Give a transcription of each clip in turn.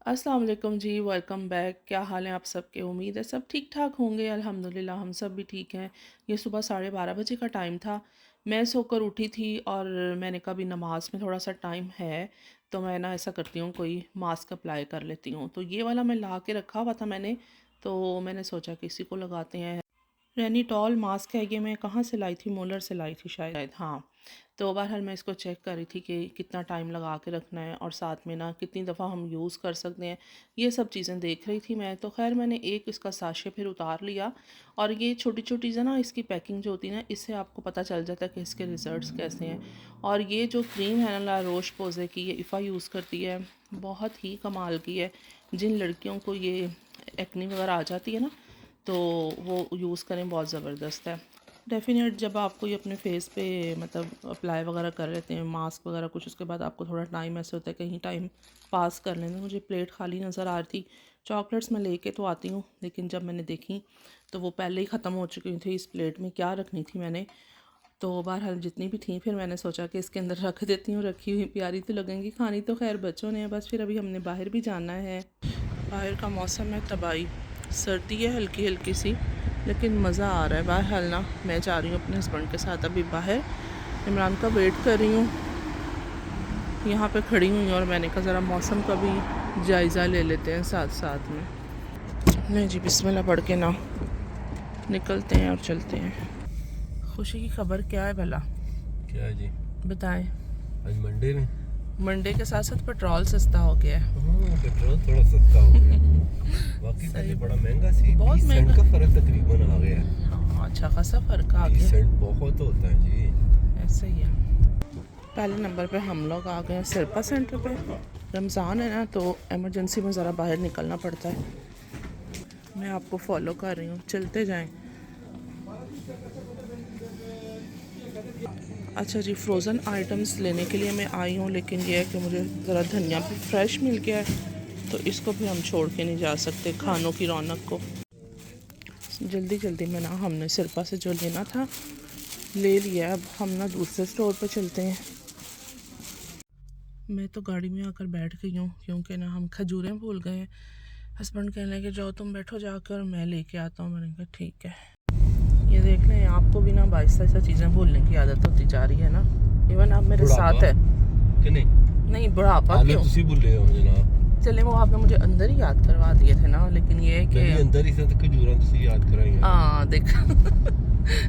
अस्सलाम वालेकुम जी, welcome back. क्या हाल है आप सबके? उम्मीद है सब ठीक ठाक होंगे। अल्हम्दुलिल्लाह हम सब भी ठीक हैं। ये सुबह 12:30 बजे का टाइम था। मैं सोकर उठी थी और मैंने कहा भी नमाज में थोड़ा सा टाइम है, तो मैं ना ऐसा करती हूँ कोई मास्क अप्लाई कर लेती हूँ। तो ये वाला मैं ला के रखा हुआ था मैंने, तो मैंने सोचा कि इसी को लगाते हैं। रेनीटॉल मास्क है ये, मैं कहाँ से लाई थी, मोलर से लाई थी शायद, हाँ। तो बहरहाल मैं इसको चेक कर रही थी कि कितना टाइम लगा के रखना है और साथ में ना कितनी दफ़ा हम यूज़ कर सकते हैं, ये सब चीज़ें देख रही थी मैं। तो खैर मैंने एक इसका साशे फिर उतार लिया और ये छोटी छोटी चीज़ें ना, इसकी पैकिंग जो होती है ना, इससे आपको पता चल जाता है कि इसके रिज़ल्ट्स कैसे हैं। और ये जो क्रीम है ना, ला रोश पोज़े की, ये इफ़ा यूज़ करती है, बहुत ही कमाल की है। जिन लड़कियों को ये एक्ने वगैरह आ जाती है ना, तो वो यूज़ करें, बहुत ज़बरदस्त है। डेफ़िनेट जब आपको ये अपने फेस पे मतलब अप्लाई वगैरह कर लेते हैं मास्क वगैरह कुछ, उसके बाद आपको थोड़ा टाइम ऐसे होता है कहीं टाइम पास कर लेना। मुझे प्लेट खाली नज़र आ रही थी। चॉकलेट्स मैं लेके तो आती हूँ, लेकिन जब मैंने देखी तो वो पहले ही ख़त्म हो चुकी थी। इस प्लेट में क्या रखनी थी मैंने, तो बहरहाल जितनी भी थी फिर मैंने सोचा कि इसके अंदर रख देती हूँ। रखी हुई प्यारी तो लगेंगी, खानी तो खैर बच्चों ने, बस फिर अभी हमने बाहर भी जाना है। बाहर का मौसम है तबाही, सर्दी है हल्की हल्की सी, लेकिन मज़ा आ रहा है। बहरहाल ना मैं जा रही हूँ अपने हस्बैंड के साथ अभी बाहर, इमरान का वेट कर रही हूँ। यहाँ पे खड़ी हुई हूँ और मैंने कहा ज़रा मौसम का भी जायज़ा ले लेते हैं साथ साथ में। नहीं जी, बिस्मिल्लाह पढ़ के ना निकलते हैं और चलते हैं। खुशी की खबर क्या है भला? क्या है जी? बताएं। आज मंडे में मंडे के साथ साथ पेट्रोल सस्ता हो गया है। पेट्रोल थोड़ा सस्ता हो गया। वाकई पहले बड़ा महंगा सी, बहुत 20 सेंट का फर्क तकरीबन आ गया है। हाँ, अच्छा खासा फ़र्क आ 20 गया। सेंट बहुत होता है जी। ऐसे ही है। पहले नंबर पे हम लोग आ गए हैं सिरपा सेंटर पे। रमज़ान है ना, तो एमरजेंसी में ज़रा बाहर निकलना पड़ता है। मैं आपको फॉलो कर रही हूँ, चलते जाएं। अच्छा जी, फ्रोज़न आइटम्स लेने के लिए मैं आई हूँ, लेकिन ये है कि मुझे ज़रा धनिया भी फ्रेश मिल गया है, तो इसको भी हम छोड़ के नहीं जा सकते खानों की रौनक को। जल्दी जल्दी में ना हमने सिरपा से जो लेना था ले लिया। अब हम ना दूसरे स्टोर पे चलते हैं। मैं तो गाड़ी में आकर बैठ गई हूँ, क्योंकि ना हम खजूरें भूल गए हैं। हस्बैंड कहने लगे जाओ तुम बैठो जाकर, मैं लेके आता हूँ। मैंने कहा ठीक है। ये देख लें, आपको भी ना बाइस ऐसा चीज़ें भूलने की आदत होती जा रही है ना। इवन आप मेरे साथ है कि नहीं? नहीं, बुढ़ापा क्यों? तुसी भूले हो जनाब। चले, वो आपने मुझे अंदर ही याद करवा दिए थे ना, लेकिन ये है कि अंदर ही से खजूरा तुसी याद कराई है। हाँ देखा।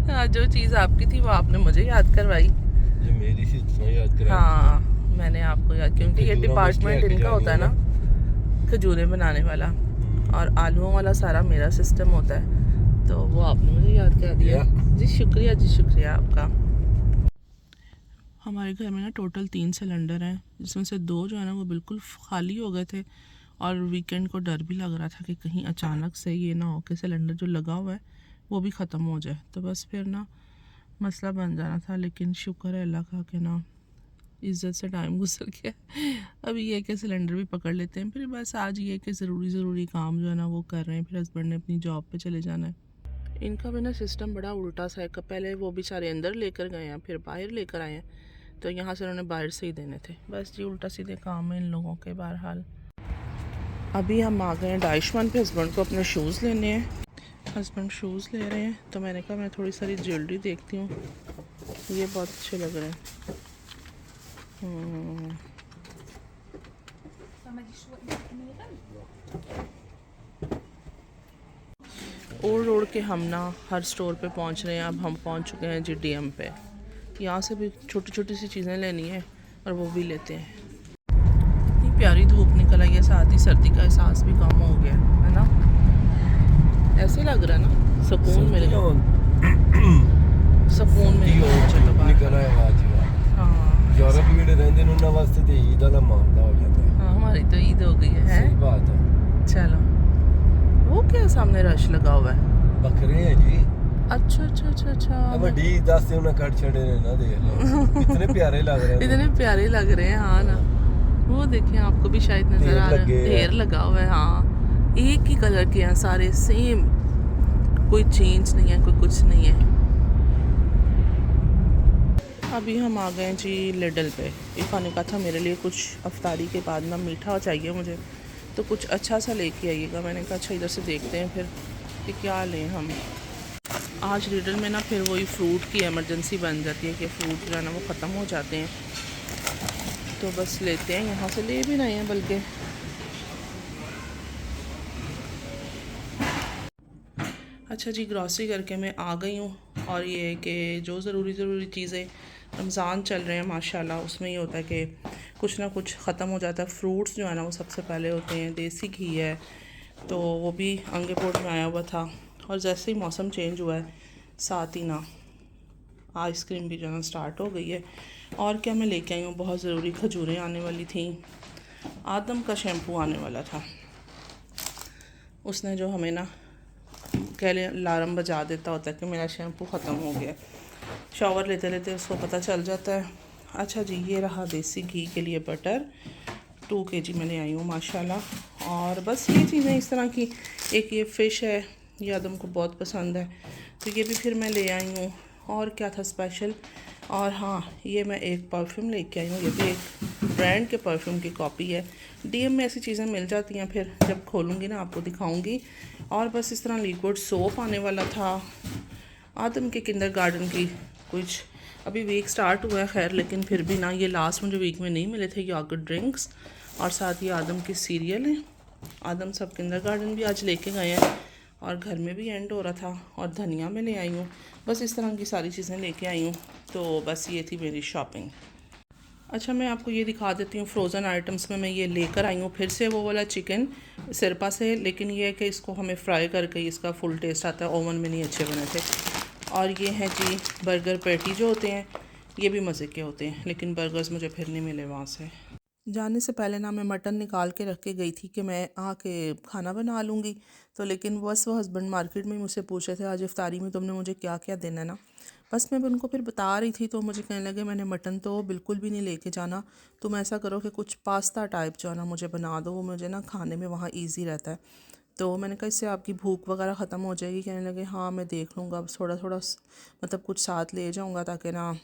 हाँ, जो चीज़ आपकी थी वो आपने मुझे याद करवाई, जो मेरी सी तुसी याद कराई। हाँ मैंने आपको याद, क्योंकि ये डिपार्टमेंट इनका होता है ना, खजूरें बनाने वाला और आलूओं वाला सारा मेरा सिस्टम होता है, तो वो आपने मुझे याद कर दिया। जी शुक्रिया, जी शुक्रिया आपका। हमारे घर में ना टोटल 3 सिलेंडर हैं, जिसमें से 2 जो है ना वो बिल्कुल खाली हो गए थे, और वीकेंड को डर भी लग रहा था कि कहीं अचानक से ये ना हो कि सिलेंडर जो लगा हुआ है वो भी ख़त्म हो जाए, तो बस फिर ना मसला बन जाना था। लेकिन शुक्र है अल्लाह का कि ना इज़्ज़त से टाइम गुजर गया। अभी ये कि सिलेंडर भी पकड़ लेते हैं। फिर बस आज ये कि ज़रूरी काम जो है ना वो कर रहे हैं, फिर हस्बैंड ने अपनी जॉब पे चले जाना है। इनका भी ना सिस्टम बड़ा उल्टा सा है। पहले वो बेचारे अंदर लेकर गए हैं, फिर बाहर लेकर आए हैं, तो यहाँ से उन्होंने बाहर से ही देने थे। बस जी उल्टा सीधे काम है इन लोगों के। बहरहाल अभी हम आ गए हैं डाइशमन पे, हस्बैंड को अपने शूज़ लेने हैं। हस्बैंड शूज़ ले रहे हैं, तो मैंने कहा मैं थोड़ी सारी ज्वेलरी देखती हूँ, ये बहुत अच्छे लग रहे हैं। ओढ़ ओढ़ के हम ना हर स्टोर पे पहुँच रहे हैं। अब हम पहुँच चुके हैं जी डीएम पे। यहाँ से भी छोटी छोटी सी चीज़ें लेनी है और वो भी लेते हैं। इतनी प्यारी धूप निकल आई है, साथ ही सर्दी का एहसास भी कम हो गया है ना। ऐसे लग रहा है ना, सुकून मिल गया, सुकून मिल गया। चलो बाहर, हाँ यूरोप में रहंदे ने उन्हां वास्ते ते ईद दा मामला हो जाता है। हाँ, हमारी तो ईद हो गई है। सही बात है। चलो, वो क्या सामने रश लगा हुआ है? बकरे हैं जी। अच्छा अच्छा अच्छा अच्छा। अब डी 10 से उन्हें कट छड़े ने ना, देख लो कितने प्यारे लग रहे हैं। इतने प्यारे लग रहे हैं, हाँ ना। वो देखें, आपको भी शायद नजर आ रहा है, ढेर लगा हुआ है। हाँ, एक ही कलर के हैं सारे, सेम, कोई चेंज नहीं है, कोई कुछ नहीं है। अभी हम आ गए जी लिडल पे। इफ़ा ने कहा था मेरे लिए कुछ अफ्तारी के बाद ना मीठा चाहिए मुझे, तो तो कुछ अच्छा सा लेके आइएगा। मैंने कहा अच्छा इधर से देखते हैं फिर कि क्या लें हम। आज रिडल में ना फिर वही फ्रूट की इमरजेंसी बन जाती है कि फ्रूट जो है ना वो ख़त्म हो जाते हैं, तो बस लेते हैं, यहाँ से ले भी रहे हैं बल्कि। अच्छा जी, ग्रॉसरी करके मैं आ गई हूँ। और ये है कि जो ज़रूरी चीज़ें, रमज़ान चल रहे हैं माशाल्लाह, उसमें ये होता है कि कुछ ना कुछ ख़त्म हो जाता है। फ्रूट्स जो है ना वो सबसे पहले होते हैं। देसी घी है तो वो भी अंगे पोट में आया हुआ था। और जैसे ही मौसम चेंज हुआ है साथ ही ना आइसक्रीम भी जो है ना स्टार्ट हो गई है। और क्या मैं लेके आई हूँ, बहुत ज़रूरी खजूरें आने वाली थी। आदम का शैम्पू आने वाला था। उसने जो हमें ना कह लें अलार्म बजा देता होता है कि मेरा शैम्पू ख़त्म हो गया। शावर लेते लेते उसको पता चल जाता है। अच्छा जी, ये रहा देसी घी के लिए बटर, 2 kg मैंने आई हूँ माशाल्लाह। और बस ये चीज़ें इस तरह की। एक ये फ़िश है, ये आदम को बहुत पसंद है, तो ये भी फिर मैं ले आई हूँ। और क्या था स्पेशल, और हाँ, ये मैं एक परफ्यूम लेके आई हूँ। ये भी एक ब्रांड के परफ्यूम की कॉपी है। डीएम में ऐसी चीज़ें मिल जाती हैं, फिर जब खोलूँगी ना आपको दिखाऊँगी। और बस इस तरह लिक्विड सोप आने वाला था। आदम के किंडरगार्टन की कुछ अभी वीक स्टार्ट हुआ है खैर, लेकिन फिर भी ना ये लास्ट मुझे वीक में नहीं मिले थे योगर्ट ड्रिंक्स। और साथ ही आदम की सीरियल है। आदम सब किंडरगार्टन भी आज लेके गए हैं और घर में भी एंड हो रहा था। और धनिया में ले आई हूँ। बस इस तरह की सारी चीज़ें लेके आई हूँ। तो बस ये थी मेरी शॉपिंग। अच्छा, मैं आपको ये दिखा देती हूँ फ्रोज़न आइटम्स में मैं ये लेकर आई हूँ फिर से वो वाला चिकन सिरपा से। लेकिन ये है कि इसको हमें फ्राई करके इसका फुल टेस्ट आता है, ओवन में नहीं अच्छे बने थे। और ये हैं जी बर्गर पैटी जो होते हैं, ये भी मज़े के होते हैं, लेकिन बर्गर्स मुझे फिर नहीं मिले वहाँ से। जाने से पहले ना मैं मटन निकाल के रख के गई थी कि मैं आके खाना बना लूँगी। तो लेकिन बस वो हस्बैंड मार्केट में ही मुझसे पूछ रहे थे आज इफ्तारी में तुमने मुझे क्या क्या देना है ना। बस मैं उनको फिर बता रही थी तो मुझे कहने लगे मैंने मटन तो बिल्कुल भी नहीं लेके जाना, तुम ऐसा करो कि कुछ पास्ता टाइप जो है ना मुझे बना दो, वो मुझे ना खाने में वहाँ ईजी रहता है। तो मैंने कहा इससे आपकी भूख वगैरह ख़त्म हो जाएगी। कहने लगे हाँ मैं देख लूँगा, अब थोड़ा थोड़ा मतलब कुछ साथ ले जाऊँगा ताकि ना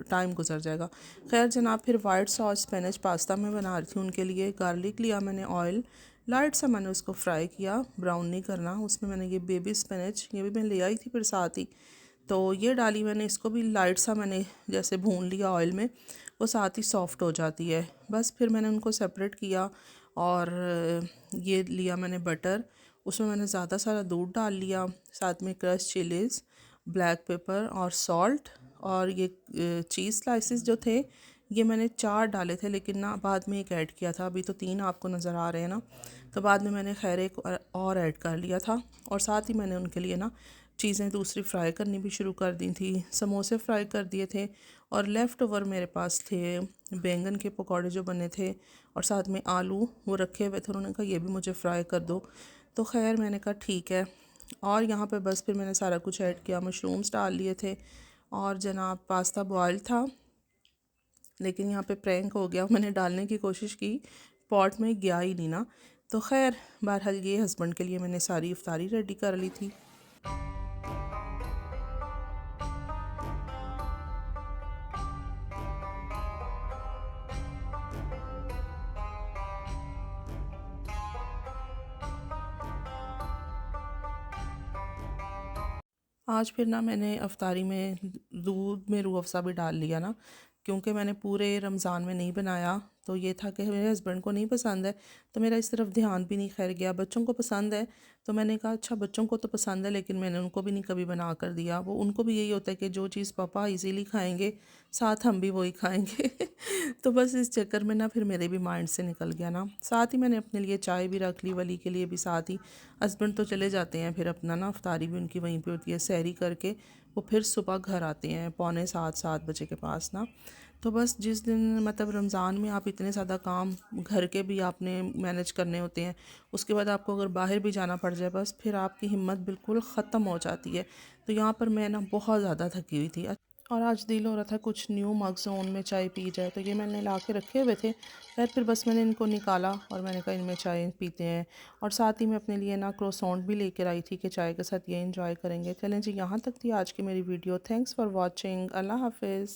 टाइम गुजर जाएगा। खैर जनाब, फिर वाइट सॉस स्पेनिश पास्ता मैं बना रही थी उनके लिए। गार्लिक लिया मैंने, ऑयल लाइट सा मैंने उसको फ्राई किया, ब्राउन नहीं करना। उसमें मैंने ये बेबी स्पिनच ये भी मैं ले आई थी फिर साथ ही, तो ये डाली मैंने। इसको भी लाइट सा मैंने जैसे भून लिया ऑयल में, वो साथ ही सॉफ्ट हो जाती है। बस फिर मैंने उनको सेपरेट किया। और ये लिया मैंने बटर, उसमें मैंने ज़्यादा सारा दूध डाल लिया, साथ में क्रश चिलीज़, ब्लैक पेपर और सॉल्ट। और ये चीज़ स्लाइसेस जो थे ये मैंने 4 डाले थे, लेकिन ना बाद में एक ऐड किया था। अभी तो 3 आपको नज़र आ रहे हैं ना, तो बाद में मैंने खैर एक और ऐड कर लिया था। और साथ ही मैंने उनके लिए ना चीज़ें दूसरी फ्राई करनी भी शुरू कर दी थी। समोसे फ्राई कर दिए थे। और लेफ़्ट ओवर मेरे पास थे बैंगन के पकौड़े जो बने थे, और साथ में आलू वो रखे हुए थे। उन्होंने कहा ये भी मुझे फ्राई कर दो, तो खैर मैंने कहा ठीक है। और यहाँ पे बस फिर मैंने सारा कुछ ऐड किया, मशरूम्स डाल लिए थे। और जनाब पास्ता बॉयल था, लेकिन यहाँ पे प्रैंक हो गया, मैंने डालने की कोशिश की, पॉट में गया ही नहीं ना। तो खैर बहरहाल ये हस्बैंड के लिए मैंने सारी इफ्तारी रेडी कर ली थी। आज फिर ना मैंने अफ्तारी में दूध में रूह अफ़ज़ा भी डाल लिया ना, क्योंकि मैंने पूरे रमज़ान में नहीं बनाया। तो ये था कि मेरे हस्बैंड को नहीं पसंद है, तो मेरा इस तरफ ध्यान भी नहीं खैर गया। बच्चों को पसंद है, तो मैंने कहा अच्छा बच्चों को तो पसंद है, लेकिन मैंने उनको भी नहीं कभी बना कर दिया। वो उनको भी यही होता है कि जो चीज़ पापा इजीली खाएंगे साथ हम भी वही खाएंगे। तो बस इस चक्कर में ना फिर मेरे भी माइंड से निकल गया ना। साथ ही मैंने अपने लिए चाय भी रख ली, वली के लिए भी साथ ही। हस्बैंड तो चले जाते हैं फिर अपना ना अफ्तारी भी उनकी वहीं पे होती है, सहरी करके वो फिर सुबह घर आते हैं 6:45-7 बजे के पास ना। तो बस जिस दिन मतलब रमज़ान में आप इतने ज़्यादा काम घर के भी आपने मैनेज करने होते हैं, उसके बाद आपको अगर बाहर भी जाना पड़ जाए, बस फिर आपकी हिम्मत बिल्कुल ख़त्म हो जाती है। तो यहाँ पर मैं ना बहुत ज़्यादा थकी हुई थी। और आज दिल हो रहा था कुछ न्यू मग ज़ोन में चाय पी जाए, तो ये मैंने ला के रखे हुए थे। खैर फिर बस मैंने इनको निकाला और मैंने कहा इनमें चाय पीते हैं। और साथ ही मैं अपने लिए ना क्रोसॉन्ट भी लेकर आई थी कि चाय के साथ ये इंजॉय करेंगे। चलें जी, यहाँ तक थी आज की मेरी वीडियो। Thanks for watching. अल्लाह हाफिज़।